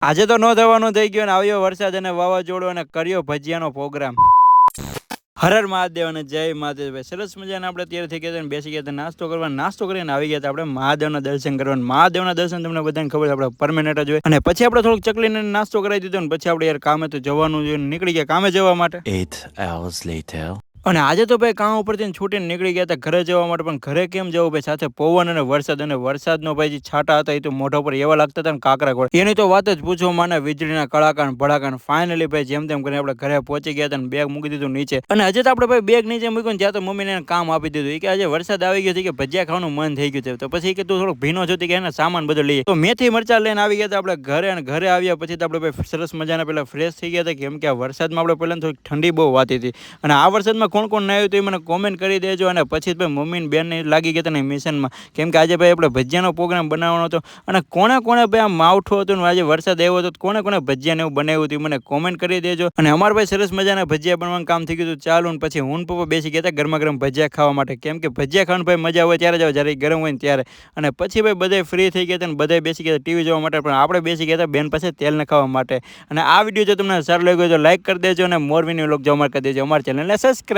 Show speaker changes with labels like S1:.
S1: આજે તો નો થવાનું થઈ ગયો ને આવ્યો વરસાદ અને વાવાઝોડું અને કર્યો ભજીયાનો પ્રોગ્રામ. હર હર મહાદેવ અને જય મહાદેવ ભાઈ. સરસ મજાને આપણે અત્યારે થઈ ગયા હતા બેસી ગયા હતા નાસ્તો કરવા. નાસ્તો કરીને આવી ગયા હતા આપણે મહાદેવના દર્શન કરવા. મહાદેવના દર્શન તમને બધાને ખબર છે આપણે પરમેનન્ટ જ હોય. અને પછી આપણે થોડુંક ચકલીને નાસ્તો કરાવી દીધો ને પછી આપણે યાર કામે તો જવાનું જોઈએ, નીકળી ગયા કામે જવા માટે.
S2: 8 hours later.
S1: અને આજે તો ભાઈ કામ ઉપરથી છૂટીને નીકળી ગયા હતા ઘરે જવા માટે. પણ ઘરે કેમ જવું ભાઈ, સાથે પવન અને વરસાદનો ભાઈ જે છાંટા હતા એ તો મોઢા પર એવા લાગતા હતા ને કાકરા ગોળ. એની તો વાત જ પૂછો માને, વીજળીના કડાકા ભડાકા. ફાઇનલી ભાઈ જેમ તેમ કરીને આપણે ઘરે પહોંચી ગયા હતા ને બેગ મૂકી દીધું નીચે. અને હજી તો આપણે ભાઈ બેગ નીચે મૂક્યું ને ત્યાં તો મમ્મીને કામ આપી દીધું કે આજે વરસાદ આવી ગયો છે કે ભજીયા ખાવાનું મન થઈ ગયું છે. તો પછી કે તું થોડુંક ભીનો છો કે એને સામાન બધું લઈએ. તો મેથી મરચા લઈને આવી ગયા હતા આપણે ઘરે. અને ઘરે આવ્યા પછી તો આપણે ભાઈ સરસ મજાના પેલા ફ્રેશ થઈ ગયા હતા. કેમ કે આ વરસાદમાં આપણે પહેલા થોડીક ઠંડી બહુ વાતી હતી. અને આ વરસાદમાં કોણ કોણ ના આવ્યું તો મને કોમેન્ટ કરી દેજો. અને પછી ભાઈ મમ્મી ને બેન લાગી ગયા હતા મિશનમાં. કેમ કે આજે ભાઈ આપણે ભજીયાનો પ્રોગ્રામ બનાવવાનો હતો. અને કોણે ભાઈ આ માવઠું હતું ને આજે વરસાદ આવ્યો હતો, કોણે ભજીયાને એવું બનાવ્યું હતું મને કોમેન્ટ કરી દેજો. અને અમારા ભાઈ સરસ મજાના ભજીયા બનવાનું કામ થઈ ગયું હતું ચાલુ. ને પછી હું પપ્પા બેસી ગયા હતા ગરમા ગરમ ભજીયા ખાવા માટે. કેમ કે ભજીયા ખાવાનું ભાઈ મજા હોય ત્યારે જ આવે જ્યારે ગરમ હોય ને ત્યારે. અને પછી ભાઈ બધા ફ્રી થઈ ગયા હતા ને બધા બેસી ગયા ટીવી જોવા માટે. પણ આપણે બેસી ગયા હતા બેન પાસે તેલ નખાવા માટે. અને આ વિડીયો જો તમને સારો લાગ્યો તો લાઈક કરી દેજો અને મોર વિડીયો લોક જોવા માટે કરી દેજો. અમારી ચેનલને સબસ્ક્રાઈબ